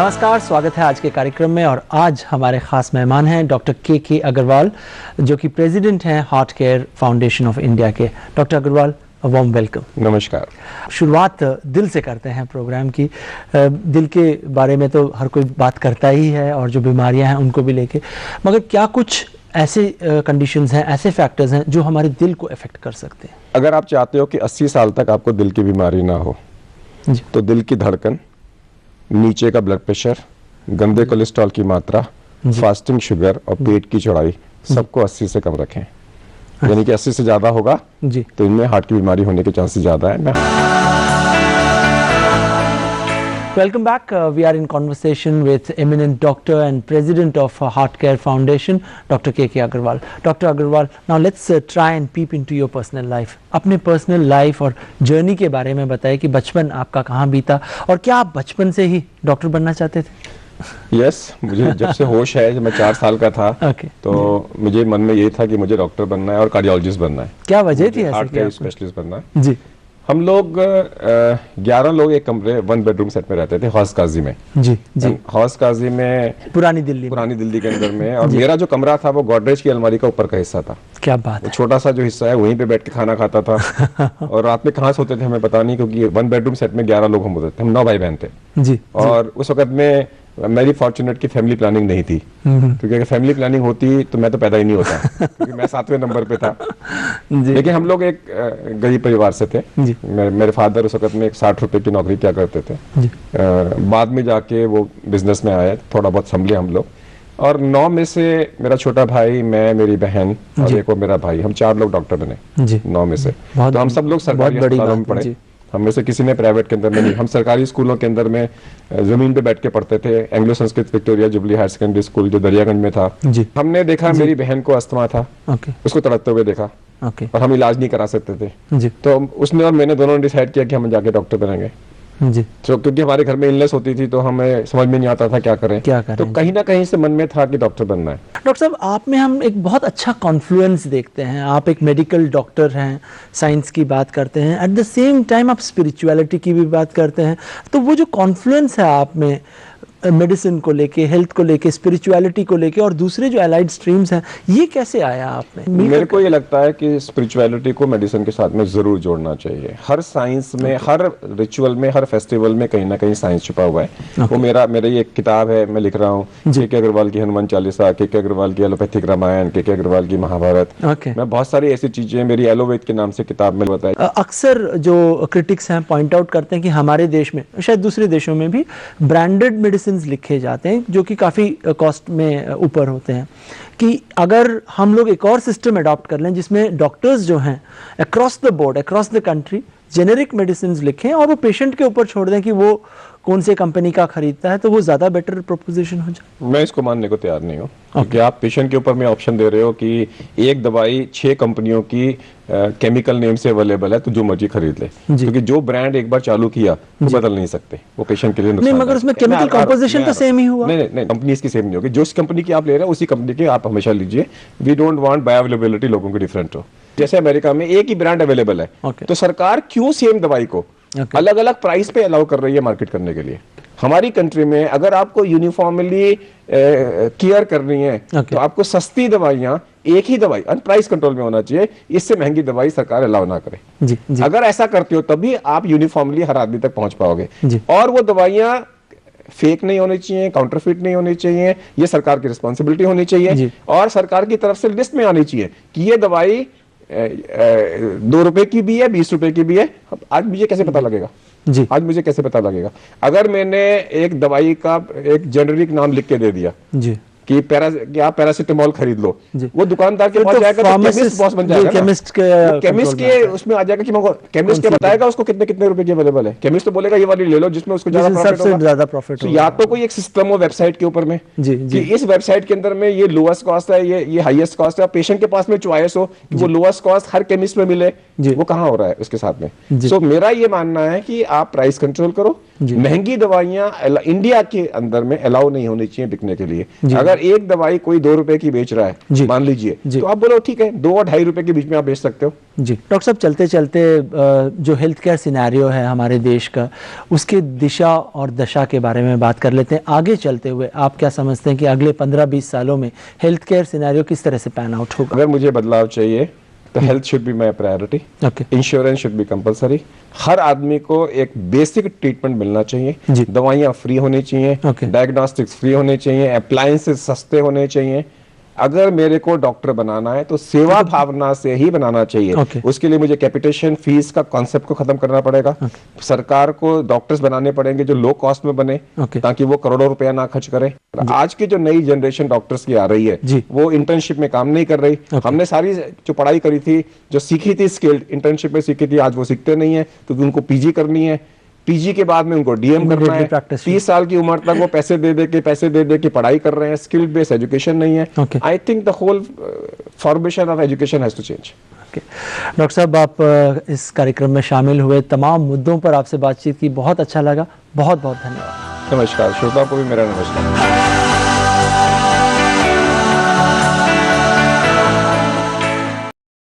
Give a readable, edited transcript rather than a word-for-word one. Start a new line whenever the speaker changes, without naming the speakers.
नमस्कार, स्वागत है आज के कार्यक्रम में। और आज हमारे खास मेहमान हैं डॉक्टर के अग्रवाल, जो कि प्रेसिडेंट हैं heart care foundation of India के। Doctor Agarwal, warm welcome.
नमस्कार।
शुरुआत दिल से करते हैं प्रोग्राम की। दिल के बारे में तो हर कोई बात करता ही है, और जो बीमारियां हैं उनको भी लेके, मगर क्या कुछ ऐसे कंडीशंस हैं, ऐसे फैक्टर्स हैं जो हमारे दिल को अफेक्ट कर सकते हैं?
अगर आप चाहते हो कि 80 साल तक आपको दिल की बीमारी ना हो तो दिल की धड़कन, नीचे का ब्लड प्रेशर, गंदे कोलेस्ट्रॉल की मात्रा, फास्टिंग शुगर और पेट की चौड़ाई सबको 80 से कम रखें। यानी कि 80 से ज्यादा होगा जी तो इनमें हार्ट की बीमारी होने के चांसेस ज्यादा है।
Welcome back. We are in conversation with eminent doctor and president of Heart Care Foundation, Dr. K Agarwal. Dr. Agarwal, now let's try and peep into your personal life. अपने personal life और journey के बारे में बताइए कि बचपन आपका कहाँ बीता, और क्या आप बचपन से ही डॉक्टर बनना चाहते थे?
Yes, मुझे जब से होश है, जब मैं 4 साल का था तो मुझे मन में ये था कि मुझे डॉक्टर बनना है और कार्डियोलॉजिस्ट बनना है।
क्या वजह थी?
हार्ट केयर स्पेशलिस्ट बनना है
जी।
हम लोग 11 लोग एक कमरे 1 बेडरूम सेट में रहते थे हौस काजी में।
जी जी।
हौस काजी में
पुरानी दिल्ली
के अंदर में, और मेरा जो कमरा था वो गोदरेज की अलमारी का ऊपर का हिस्सा था।
क्या बात है।
छोटा सा जो हिस्सा है वहीं पे बैठ के खाना खाता था और रात में कहाँ सोते थे हमें पता नहीं, क्योंकि 1 बेडरूम सेट में 11 लोग हम होते थे। हम 9 भाई बहन थे
जी।
और उस वक्त में मेरी फॉर्चुनेट की फैमिली प्लानिंग नहीं थी, क्योंकि अगर फैमिली प्लानिंग होती तो मैं तो पैदा ही नहीं होता क्योंकि मैं 7वें नंबर पे था। लेकिन हम लोग एक गरीब परिवार से थे। मेरे फादर उस वक्त में 60 रुपए की नौकरी क्या करते थे। बाद में जाके वो बिजनेस में आए, थोड़ा बहुत संभले हम लोग। और 9 में से मेरा छोटा भाई, मैं, मेरी बहन और एक और मेरा भाई, हम 4 लोग डॉक्टर बने 9 में से। तो हम सब लोग सरकारी अस्पतालों में पढ़े। हम में से किसी ने प्राइवेट के अंदर में नहीं। हम सरकारी स्कूलों के अंदर में जमीन पे बैठ के पढ़ते थे। Anglo Sanskrit Victoria Jubilee Higher Secondary School जो दरियागंज में था जी। हमने देखा मेरी बहन को अस्थमा था, उसको तड़पते हुए देखा और हम इलाज नहीं करा सकते थे जी। तो उसने और मैंने दोनों ने डिसाइड किया कि हम जाके डॉक्टर बनेंगे जी। तो क्योंकि हमारे घर में इलनेस होती थी तो हमें समझ में नहीं आता था क्या करें। तो कहीं ना कहीं से मन में था कि डॉक्टर बनना है।
डॉक्टर साहब, आप में हम एक बहुत अच्छा कॉन्फ्लुएंस देखते हैं। आप एक मेडिकल डॉक्टर हैं, साइंस की बात करते हैं, एट द सेम टाइम आप स्पिरिचुअलिटी की भी बात करते हैं। तो वो जो कॉन्फ्लुएंस है आप में मेडिसिन को लेके, हेल्थ को लेके, स्पिरिचुअलिटी को लेके और दूसरे जो एलाइड स्ट्रीम्स हैं, ये कैसे आया आप में?
मेरे को ये लगता है कि स्पिरिचुअलिटी को मेडिसिन के साथ में जरूर जोड़ना चाहिए। हर साइंस में, हर रिचुअल में, हर फेस्टिवल में कहीं ना कहीं साइंस छुपा हुआ है। वो मेरी एक किताब है, मैं लिख रहा हूँ, के अग्रवाल की हनुमान चालीसा, के अग्रवाल की एलोपैथिक रामायण, के अग्रवाल की महाभारत। मैं बहुत सारी ऐसी चीजें मेरी एलोवेद के नाम से किताब में बताई।
अक्सर जो क्रिटिक्स हैं पॉइंट आउट करते हैं कि हमारे देश में, शायद दूसरे देशों में भी, ब्रांडेड मेडिसिन लिखे जाते हैं जो कि काफ़ी कॉस्ट में ऊपर होते हैं, कि अगर हम लोग एक और सिस्टम अडॉप्ट कर लें जिसमें डॉक्टर्स जो हैं across the board, across the country generic medicine लिखें और वो पेशेंट के ऊपर छोड़ दें कि वो कौन से कंपनी का खरीदता है, तो वो ज़्यादा बेटर प्रोपोजिशन हो जाए।
मैं इसको मानने को तैयार नहीं हूँ क्योंकि आप पेशेंट के ऊपर में ऑप्शन दे रहे हो कि एक दवाई 6 कंपनियों की केमिकल नेम से अवेलेबल है, तो जो मर्जी खरीद ले, क्योंकि जो ब्रांड एक बार चालू किया तो बदल नहीं सकते, वो पेशेंट के लिए नुकसान
नहीं। मगर उसमें केमिकल कंपोजिशन तो सेम ही हुआ।
नहीं, कंपनी इसकी सेम नहीं होगी। जो कंपनी की आप ले रहे हैं उसी कंपनी की आप हमेशा लीजिए। वी डोंट वांट बायोअवेलेबिलिटी लोगों की डिफरेंट हो। जैसे अमेरिका में एक ही ब्रांड अवेलेबल है, तो सरकार क्यों सेम दवाई को अलग अलग प्राइस पे अलाउ कर रही है मार्केट करने के लिए? हमारी कंट्री में अगर आपको यूनिफॉर्मली केयर करनी है तो आपको सस्ती दवाइयां, एक ही दवाई प्राइस कंट्रोल में होना चाहिए। इससे महंगी दवाई सरकार अलाउ ना करे जी। अगर ऐसा करते हो तभी आप यूनिफॉर्मली हर आदमी तक पहुंच पाओगे। और वो दवाइयां फेक नहीं होनी चाहिए, काउंटरफिट नहीं होनी चाहिए, ये सरकार की रिस्पॉन्सिबिलिटी होनी चाहिए। और सरकार की तरफ से लिस्ट में आनी चाहिए कि ये दवाई 2 रुपए की भी है, 20 रुपए की भी है। आज मुझे कैसे पता लगेगा जी? आज मुझे कैसे पता लगेगा? अगर मैंने एक दवाई का एक जेनेरिक नाम लिख के दे दिया जी कि आप पैरासिटामोल खरीद लो, वो दुकानदार के पास जाएगा तो केमिस्ट बॉस बन जाएगा, केमिस्ट के उसमें आ जाएगा कि केमिस्ट के बताएगा उसको कितने रुपए की अवेलेबल है। केमिस्ट तो बोलेगा ये वाली ले लो जिसमें उसको ज्यादा प्रॉफिट हो। या तो कोई एक सिस्टम हो वेबसाइट के ऊपर में कि इस वेबसाइट के अंदर में ये लोएस्ट कॉस्ट है, ये हाईएस्ट कॉस्ट है, पेशेंट के पास में चॉइस हो कि वो लोएस्ट कॉस्ट हर केमिस्ट में मिले। वो कहाँ हो रहा है उसके साथ में? सो मेरा ये मानना है कि आप प्राइस कंट्रोल करो। महंगी दवाइयां इंडिया के अंदर में अलाउ नहीं होनी चाहिए बिकने के लिए। अगर अगर एक दवाई कोई 2 रुपए की बेच रहा है मान लीजिए, तो आप बोलो ठीक है 2 और 2.5 रुपए के बीच में आप बेच सकते हो।
जी डॉक्टर साहब, चलते चलते जो हेल्थ केयर सिनेरियो है हमारे देश का, उसके दिशा और दशा के बारे में बात कर लेते हैं। आगे चलते हुए आप क्या समझते हैं कि अगले 15-20 सालों में हेल्थ केयर सिनेरियो किस तरह से पैन आउट होगा?
अगर मुझे बदलाव चाहिए तो health should be my priority, insurance should be compulsory, हर आदमी को एक बेसिक ट्रीटमेंट मिलना चाहिए, दवाइयाँ फ्री होनी चाहिए, डायग्नोस्टिक्स फ्री होने चाहिए, अप्लायंसेस सस्ते होने चाहिए। अगर मेरे को डॉक्टर बनाना है तो सेवा भावना से ही बनाना चाहिए। उसके लिए मुझे कैपिटेशन फीस का कॉन्सेप्ट को खत्म करना पड़ेगा। सरकार को डॉक्टर्स बनाने पड़ेंगे जो लो कॉस्ट में बने, ताकि वो करोड़ों रुपया ना खर्च करे। आज की जो नई जनरेशन डॉक्टर्स की आ रही है वो इंटर्नशिप में काम नहीं कर रही। हमने सारी जो पढ़ाई करी थी, जो सीखी थी स्किल्ड, इंटर्नशिप में सीखी थी, आज वो सीखते नहीं है क्योंकि उनको पीजी करनी है। पीजी के बाद में उनको डीएम करना है। 30 साल की उम्र तक वो पैसे दे के पढ़ाई कर रहे हैं, स्किल बेस्ड एजुकेशन नहीं है। I think the whole formation of education has to change.
Doctor साहब, आप इस कार्यक्रम में शामिल हुए, तमाम मुद्दों पर आपसे बातचीत की, बहुत अच्छा लगा, बहुत बहुत धन्यवाद।
नमस्कार, श्रोताओं को भी मेरा नमस्कार।